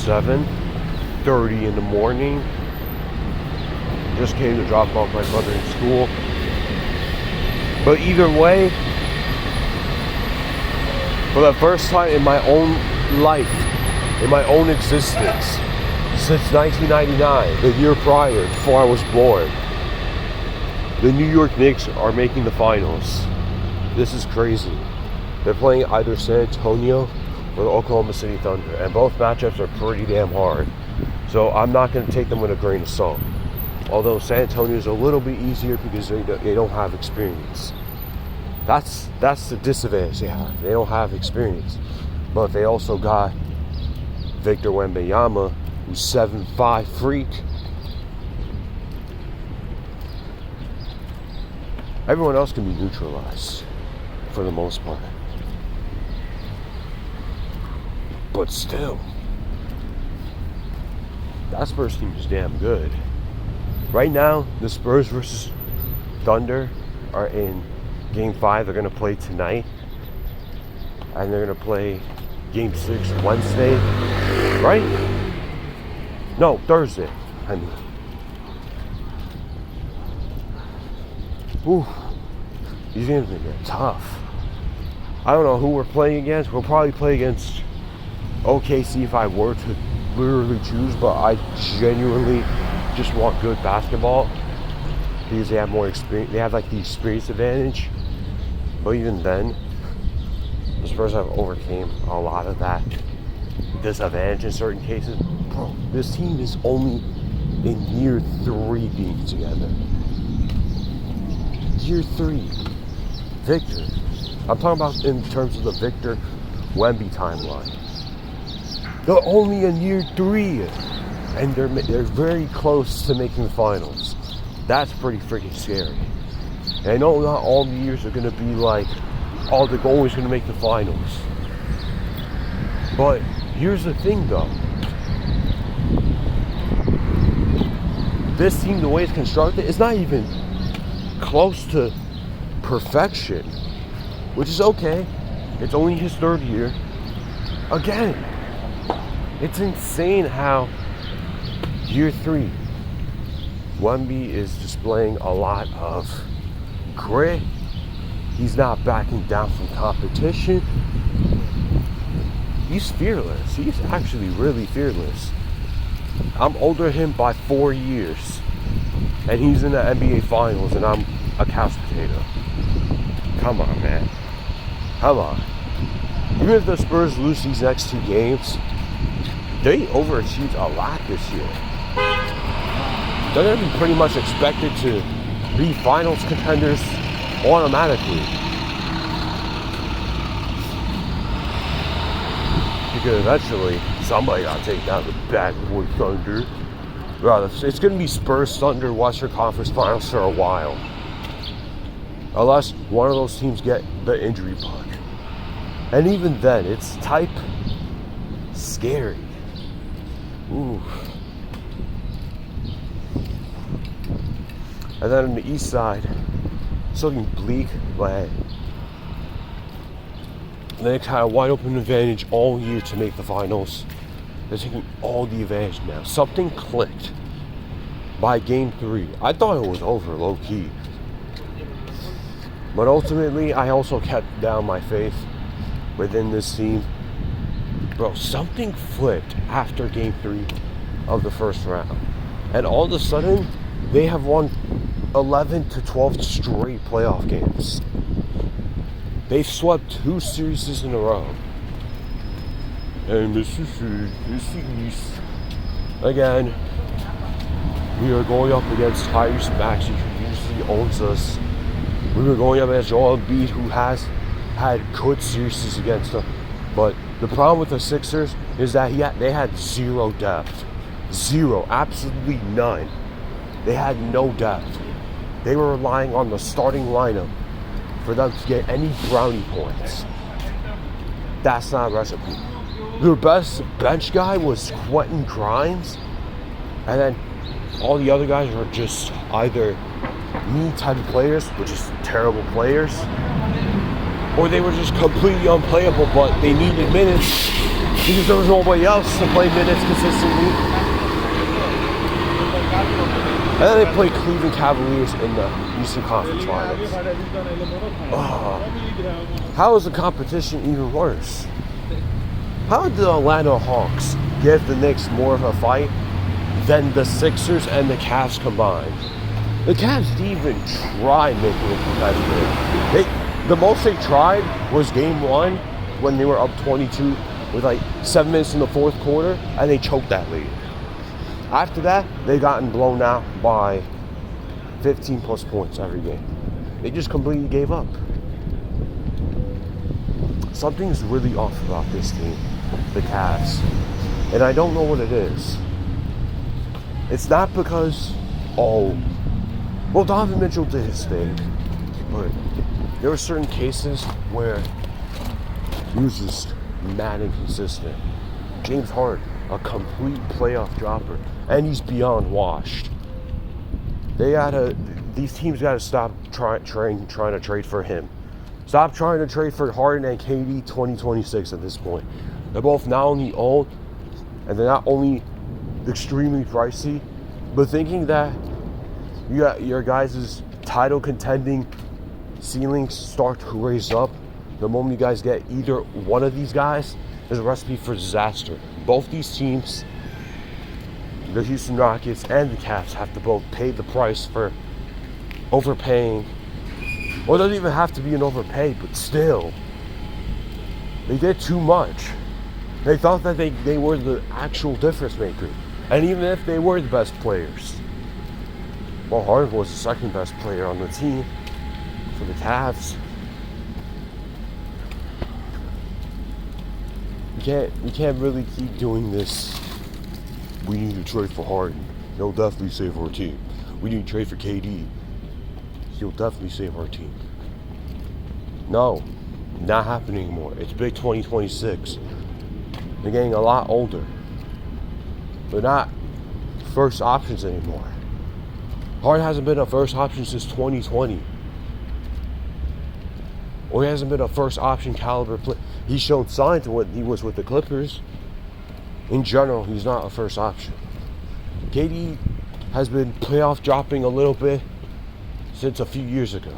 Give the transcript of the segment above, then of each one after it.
7:30 in the morning. Just came to drop off my brother in school. But either way, for the first time in my own life, in my own existence, since 1999, the year prior, before I was born, the New York Knicks are making the finals. This is crazy. They're playing either San Antonio or the Oklahoma City Thunder, and both matchups are pretty damn hard. So I'm not going to take them with a grain of salt. Although San Antonio is a little bit easier because they don't have experience. That's the disadvantage they have. They don't have experience. But they also got Victor Wembanyama, who's 7'5" freak. Everyone else can be neutralized for the most part. But still, that Spurs team is damn good. Right now, the Spurs versus Thunder are in Game 5. They're going to play tonight. And they're going to play Game 6 Wednesday. Right? No, Thursday. I mean. Ooh. These games are going to get tough. I don't know who we're playing against. We'll probably play against OKC if I were to literally choose. But I genuinely just want good basketball because they have more experience. They have like the experience advantage. But even then, the Spurs have overcame a lot of that disadvantage in certain cases. Bro, this team is only in year 3 being together. Year 3. Victor. I'm talking about in terms of the Victor Wemby timeline. They're only in year 3. And they're very close to making the finals. That's pretty freaking scary. And I know not all the years are going to be like, oh, they're always going to make the finals. But here's the thing, though. This team, the way it's constructed, it's not even close to perfection, which is okay. It's only his 3rd year. Again, it's insane how year 3, Wemby is displaying a lot of grit. He's not backing down from competition. He's fearless. He's actually really fearless. I'm older than him by 4 years. And he's in the NBA Finals and I'm a couch potato. Come on, man. Come on. Even if the Spurs lose these next 2 games, they overachieved a lot this year. They're going to be pretty much expected to be finals contenders automatically. Because eventually, somebody got to take down the bad boy Thunder. It's going to be Spurs Thunder Western Conference Finals for a while. Unless one of those teams get the injury bug. And even then, it's type scary. Ooh. And then on the east side, it's looking bleak, but the Knicks had a wide open advantage all year to make the finals. They're taking all the advantage now. Something clicked by Game 3. I thought it was over, low-key. But ultimately, I also kept down my faith within this team. Bro, something flipped after Game 3 of the first round. And all of a sudden, they have won 11 to 12 straight playoff games. They've swept 2 series in a row. And this is again, we are going up against Tyrese Maxey, who usually owns us. We were going up against Joel Embiid, who has had good series against them. But the problem with the Sixers is that they had 0 depth. 0, absolutely none. They had no depth. They were relying on the starting lineup for them to get any brownie points. That's not a recipe. Their best bench guy was Quentin Grimes, and then all the other guys were just either me type of players, which is terrible players, or they were just completely unplayable, but they needed minutes because there was nobody else to play minutes consistently. And then they played Cleveland Cavaliers in the Eastern Conference Finals. How is the competition even worse? How did the Atlanta Hawks give the Knicks more of a fight than the Sixers and the Cavs combined? The Cavs didn't even try making it competitive. The most they tried was game one when they were up 22 with like 7 minutes in the fourth quarter, and they choked that lead. After that, they gotten blown out by 15 plus points every game. They just completely gave up. Something's really off about this team, the Cavs, and I don't know what it is. It's not because, well, Donovan Mitchell did his thing, but there were certain cases where he was just mad inconsistent. James Harden, a complete playoff dropper, and he's beyond washed. These teams gotta stop trying to trade for him. Stop trying to trade for Harden and KD 2026 at this point. They're both not only old, and they're not only extremely pricey, but thinking that your guys' title contending ceilings start to raise up the moment you guys get either one of these guys is a recipe for disaster. Both these teams, the Houston Rockets and the Cavs, have to both pay the price for overpaying. Or it doesn't even have to be an overpay, but still, they did too much. They thought that they were the actual difference maker. And even if they were the best players, well, Harden was the second best player on the team for the Cavs. You can't really keep doing this. We need to trade for Harden. He'll definitely save our team. We need to trade for KD. He'll definitely save our team. No, not happening anymore. It's big 2026. They're getting a lot older. They're not first options anymore. Harden hasn't been a first option since 2020. Or he hasn't been a first option caliber player. He's shown signs of what he was with the Clippers. In general, he's not a first option. KD has been playoff dropping a little bit since a few years ago.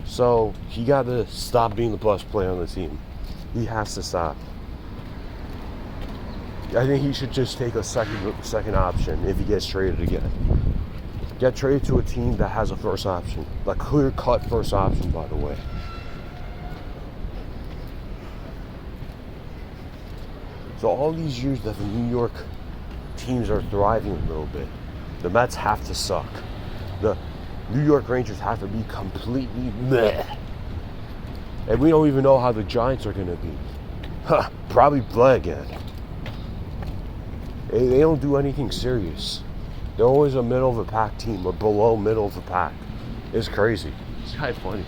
So he got to stop being the best player on the team. He has to stop. I think he should just take a second option if he gets traded again. Get traded to a team that has a first option. A clear-cut first option, by the way. So all these years that the New York teams are thriving a little bit, the Mets have to suck. The New York Rangers have to be completely meh. And we don't even know how the Giants are going to be. Probably play again. They don't do anything serious. They're always a middle of the pack team or below middle of the pack. It's crazy. It's kind of funny.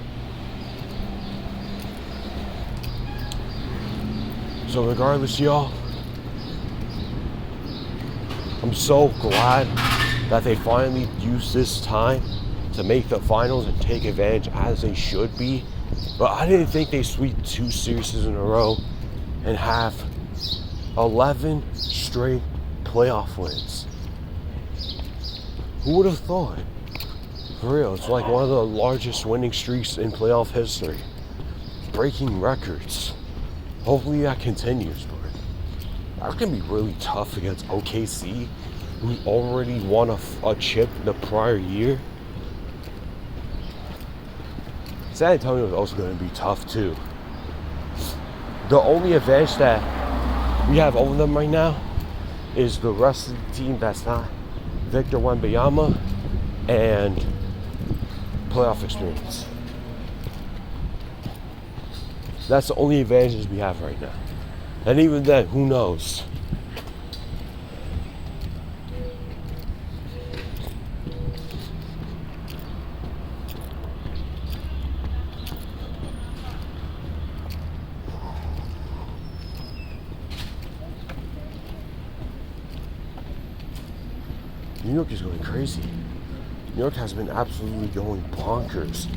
So regardless, y'all, I'm so glad that they finally used this time to make the finals and take advantage as they should be. But I didn't think they sweep 2 series in a row and have 11 straight playoff wins. Who would have thought? For real, it's like one of the largest winning streaks in playoff history. Breaking records. Hopefully that continues, but that's going to be really tough against OKC, who already won a chip the prior year. San Antonio is also going to be tough too. The only advantage that we have over them right now is the rest of the team that's not Victor Wembanyama and playoff experience. That's the only advantages we have right now. And even then, who knows? New York is going crazy. New York has been absolutely going bonkers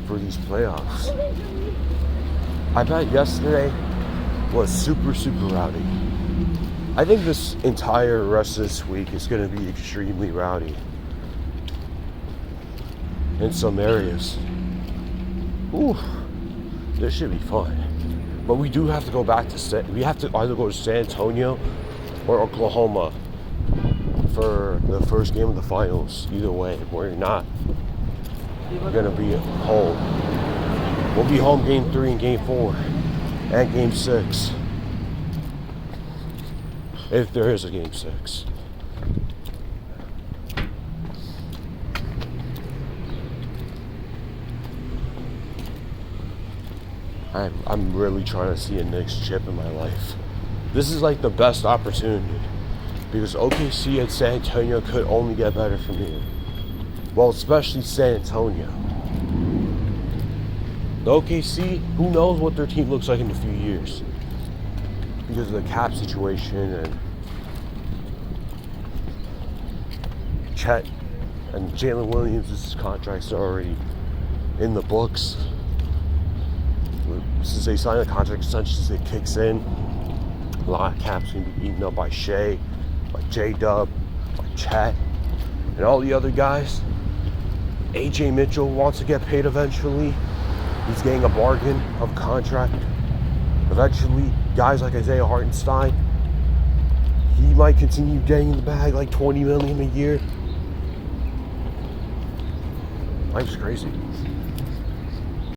for these playoffs. I bet yesterday was super, super rowdy. I think this entire rest of this week is going to be extremely rowdy in some areas. Ooh, this should be fun. But we do have to go back to we have to either go to San Antonio or Oklahoma for the first game of the finals. Either way, we're not gonna be home. We'll be home game 3 and game 4 and game 6. If there is a game 6. I'm really trying to see a Knicks chip in my life. This is like the best opportunity because OKC and San Antonio could only get better from here. Well, especially San Antonio. The OKC, who knows what their team looks like in a few years because of the cap situation and Chet and Jalen Williams' contracts are already in the books. Since they signed the contract extensions, it kicks in. A lot of caps can be eaten up by Shea, by J-Dub, by Chet, and all the other guys. AJ Mitchell wants to get paid eventually. He's getting a bargain of contract. Eventually, guys like Isaiah Hartenstein, he might continue getting in the bag like $20 million a year. Life's crazy.